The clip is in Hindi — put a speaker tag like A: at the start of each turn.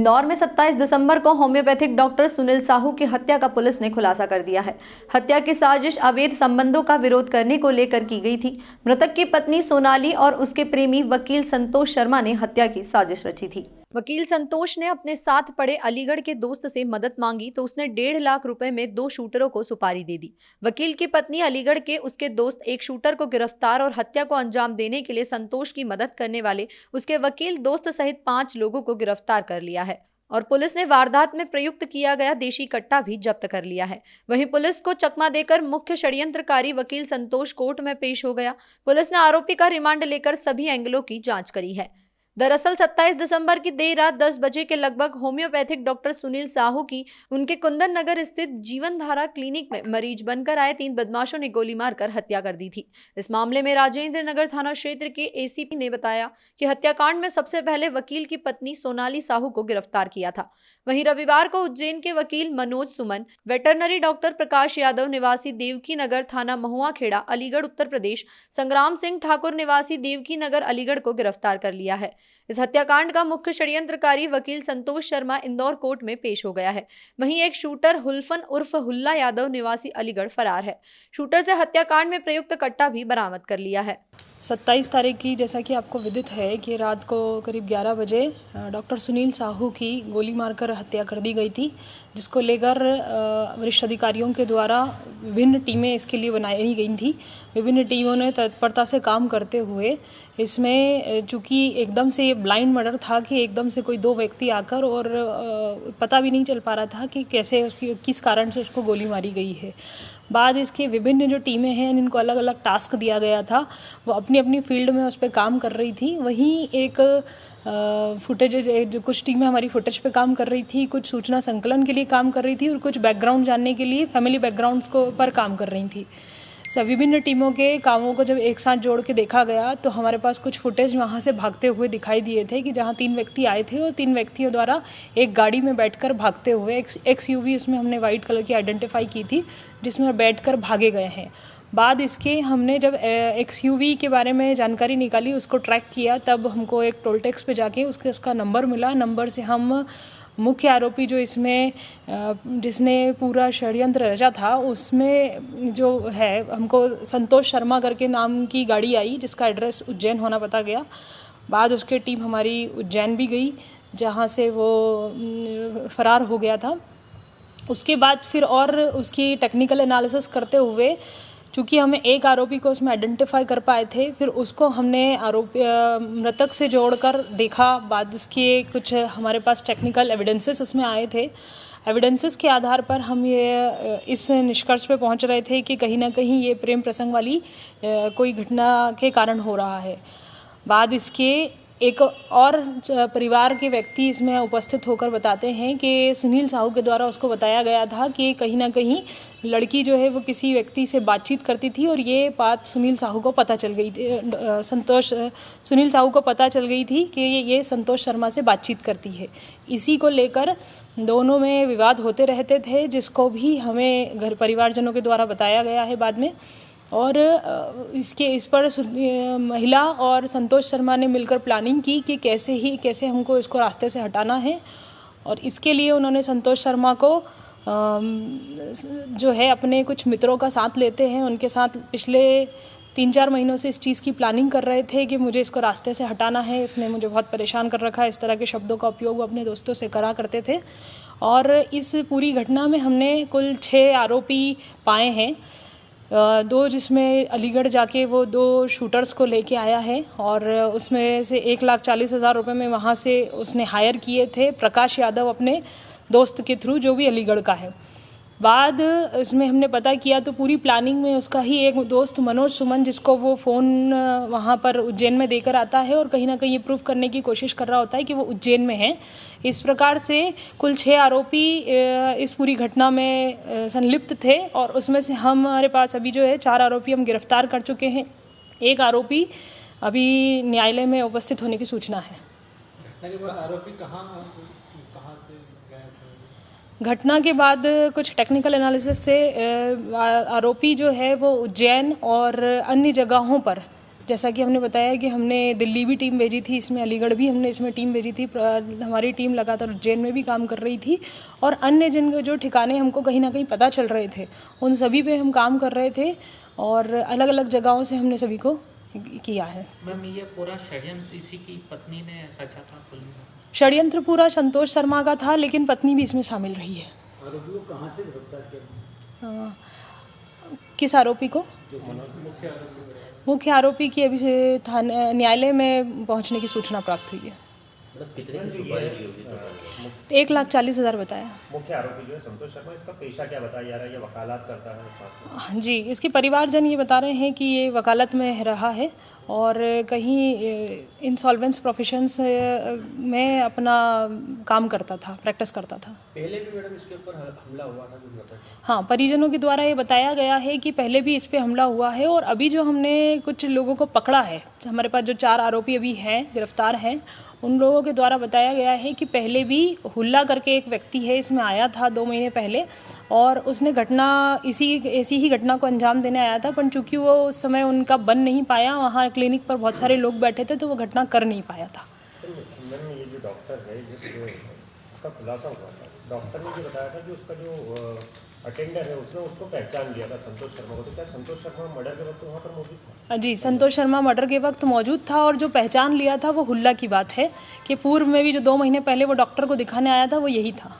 A: इंदौर में 27 दिसंबर को होम्योपैथिक डॉक्टर सुनील साहू की हत्या का पुलिस ने खुलासा कर दिया है। हत्या की साजिश अवैध संबंधों का विरोध करने को लेकर की गई थी। मृतक की पत्नी सोनाली और उसके प्रेमी वकील संतोष शर्मा ने हत्या की साजिश रची थी। वकील संतोष ने अपने साथ पड़े अलीगढ़ के दोस्त से मदद मांगी तो उसने 1.5 लाख रुपए में 2 शूटरों को सुपारी दे दी। वकील की पत्नी अलीगढ़ के उसके दोस्त एक शूटर को गिरफ्तार और हत्या को अंजाम देने के लिए संतोष की मदद करने वाले उसके वकील दोस्त सहित 5 लोगों को गिरफ्तार कर लिया है और पुलिस ने वारदात में प्रयुक्त किया गया देशी कट्टा भी जब्त कर लिया है। वहीं पुलिस को चकमा देकर मुख्य षड्यंत्रकारी वकील संतोष कोर्ट में पेश हो गया। पुलिस ने आरोपी का रिमांड लेकर सभी एंगलों की जांच करी है। दरअसल 27 दिसंबर की देर रात 10 बजे के लगभग होम्योपैथिक डॉक्टर सुनील साहू की उनके कुंदन नगर स्थित जीवन धारा क्लिनिक में मरीज बनकर आए 3 बदमाशों ने गोली मारकर हत्या कर दी थी। इस मामले में राजेंद्र नगर थाना क्षेत्र के एसीपी ने बताया कि हत्याकांड में सबसे पहले वकील की पत्नी सोनाली साहू को गिरफ्तार किया था। वहीं रविवार को उज्जैन के वकील मनोज सुमन, वेटरनरी डॉक्टर प्रकाश यादव निवासी देवकी नगर थाना महुआ खेड़ा अलीगढ़ उत्तर प्रदेश, संग्राम सिंह ठाकुर निवासी देवकी नगर अलीगढ़ को गिरफ्तार कर लिया है। इस हत्याकांड का मुख्य षड्यंत्रकारी वकील संतोष शर्मा इंदौर कोर्ट में पेश हो गया है। वहीं एक शूटर हुल्फन उर्फ हुल्ला यादव निवासी अलीगढ़ फरार है। शूटर से हत्याकांड में प्रयुक्त कट्टा भी बरामद कर लिया है।
B: 27 तारीख की जैसा कि आपको विदित है कि रात को करीब 11 बजे डॉक्टर सुनील साहू की गोली मारकर हत्या कर दी गई थी, जिसको लेकर वरिष्ठ अधिकारियों के द्वारा विभिन्न टीमें इसके लिए बनाई गई थी। विभिन्न टीमों ने तत्परता से काम करते हुए इसमें, चूँकि एकदम से ये ब्लाइंड मर्डर था कि एकदम से कोई 2 व्यक्ति आकर और पता भी नहीं चल पा रहा था कि कैसे उसकी किस कारण से उसको गोली मारी गई है। बाद इसके विभिन्न जो टीमें हैं इनको अलग अलग टास्क दिया गया था, वो अपनी अपनी फील्ड में उस पर काम कर रही थी। वहीं एक फुटेज जो कुछ टीमें हमारी फुटेज पे काम कर रही थी, कुछ सूचना संकलन के लिए काम कर रही थी और कुछ बैकग्राउंड जानने के लिए फैमिली बैकग्राउंड्स को पर काम कर रही थी। विभिन्न टीमों के कामों को जब एक साथ जोड़ के देखा गया तो हमारे पास कुछ फुटेज वहाँ से भागते हुए दिखाई दिए थे कि जहाँ 3 व्यक्ति आए थे और 3 व्यक्तियों द्वारा एक गाड़ी में बैठकर भागते हुए एक XUV उसमें हमने वाइट कलर की आइडेंटिफाई की थी, जिसमें बैठकर भागे गए हैं। बाद इसके हमने जब XUV के बारे में जानकारी निकाली, उसको ट्रैक किया, तब हमको एक टोल टैक्स पे जाके उसका नंबर मिला। नंबर से हम मुख्य आरोपी जो इसमें जिसने पूरा षड्यंत्र रचा था, उसमें जो है हमको संतोष शर्मा करके नाम की गाड़ी आई, जिसका एड्रेस उज्जैन होना पता गया। बाद उसके टीम हमारी उज्जैन भी गई, जहाँ से वो फरार हो गया था। उसके बाद फिर और उसकी टेक्निकल एनालिसिस करते हुए, चूँकि हमें एक आरोपी को उसमें आइडेंटिफाई कर पाए थे, फिर उसको हमने आरोपी मृतक से जोड़कर देखा। बाद उसके कुछ हमारे पास टेक्निकल एविडेंसेस उसमें आए थे। एविडेंसेस के आधार पर हम ये इस निष्कर्ष पे पहुंच रहे थे कि कहीं ना कहीं ये प्रेम प्रसंग वाली कोई घटना के कारण हो रहा है। बाद इसके एक और परिवार के व्यक्ति इसमें उपस्थित होकर बताते हैं कि सुनील साहू के द्वारा उसको बताया गया था कि कहीं ना कहीं लड़की जो है वो किसी व्यक्ति से बातचीत करती थी और ये बात सुनील साहू को पता चल गई थी। सुनील साहू को पता चल गई थी कि ये संतोष शर्मा से बातचीत करती है। इसी को लेकर दोनों में विवाद होते रहते थे, जिसको भी हमें घर परिवारजनों के द्वारा बताया गया है बाद में। और इस पर महिला और संतोष शर्मा ने मिलकर प्लानिंग की कि कैसे हमको इसको रास्ते से हटाना है। और इसके लिए उन्होंने संतोष शर्मा को जो है अपने कुछ मित्रों का साथ लेते हैं, उनके साथ पिछले 3-4 महीनों से इस चीज़ की प्लानिंग कर रहे थे कि मुझे इसको रास्ते से हटाना है, इसने मुझे बहुत परेशान कर रखा है। इस तरह के शब्दों का उपयोग वो अपने दोस्तों से करा करते थे। और इस पूरी घटना में हमने कुल 6 आरोपी पाए हैं। 2 जिसमें अलीगढ़ जाके वो 2 शूटर्स को लेके आया है और उसमें से 1,40,000 रुपये में वहाँ से उसने हायर किए थे प्रकाश यादव अपने दोस्त के थ्रू, जो भी अलीगढ़ का है। बाद इसमें हमने पता किया तो पूरी प्लानिंग में उसका ही एक दोस्त मनोज सुमन, जिसको वो फ़ोन वहाँ पर उज्जैन में देकर आता है और कहीं ना कहीं ये प्रूफ करने की कोशिश कर रहा होता है कि वो उज्जैन में है। इस प्रकार से कुल 6 आरोपी इस पूरी घटना में संलिप्त थे और उसमें से हमारे पास अभी जो है 4 आरोपी हम गिरफ्तार कर चुके हैं। एक आरोपी अभी न्यायालय में उपस्थित होने की सूचना है।
C: आरोपी कहाँ से गए थे?
B: घटना के बाद कुछ टेक्निकल एनालिसिस से आरोपी जो है वो उज्जैन और अन्य जगहों पर, जैसा कि हमने बताया कि हमने दिल्ली भी टीम भेजी थी, इसमें अलीगढ़ भी हमने इसमें टीम भेजी थी। हमारी टीम लगातार उज्जैन में भी काम कर रही थी और अन्य जिन जो ठिकाने हमको कहीं ना कहीं पता चल रहे थे उन सभी पे हम काम कर रहे थे और अलग अलग जगहों से हमने सभी को किया है।
D: मैम ये पूरा षड्यंत्र इसी की पत्नी ने रचा था कुल मिलाकर?
B: षड्यंत्र पूरा संतोष शर्मा का था, लेकिन पत्नी भी इसमें शामिल रही है।
C: आरोपी को कहाँ से गिरफ्तार किया?
B: किस आरोपी को? मुख्य आरोपी की अभी थाने न्यायालय में पहुंचने की सूचना प्राप्त हुई है।
E: मतलब कितने की सुपारी दी होगी टोटल?
B: 1,40,000 बताया।
F: मुख्य आरोपी जो है संतोष शर्मा, इसका पेशा क्या बताया जा रहा है? ये वकालत करता है साथ में?
B: हाँ जी, इसके परिवारजन ये बता रहे हैं कि ये वकालत में रहा है और कहीं इंसॉल्वेंस प्रोफेशंस में अपना काम करता था, प्रैक्टिस करता था।
E: पहले भी मैडम इसके ऊपर हमला हुआ था जो मृतक?
B: हाँ, परिजनों के द्वारा ये बताया गया है कि पहले भी इस पे हमला हुआ है और अभी जो हमने कुछ लोगों को पकड़ा है, हमारे पास जो 4 आरोपी अभी हैं, गिरफ्तार हैं, उन लोगों के द्वारा बताया गया है कि पहले भी हुल्ला करके एक व्यक्ति है, इसमें आया था 2 महीने पहले और उसने ऐसी ही घटना को अंजाम देने आया था, पर चूंकि वो उस समय उनका बन नहीं पाया, वहाँ क्लिनिक पर बहुत सारे लोग बैठे थे तो वो घटना कर नहीं पाया था।
F: मैम ये जो डॉक्टर है इसका खुलासा हुआ था, डॉक्टर ने ये बताया था कि उसका जो अटेंडर है उसने उसको पहचान लिया था संतोष शर्मा को। तो क्या संतोष शर्मा मर्डर के वक्त वहाँ पर मौजूद था?
B: जी, संतोष शर्मा मर्डर के वक्त मौजूद था और जो पहचान लिया था वो हुल्ला की बात है कि पूर्व में भी जो 2 महीने पहले वो डॉक्टर को दिखाने आया था वो यही था।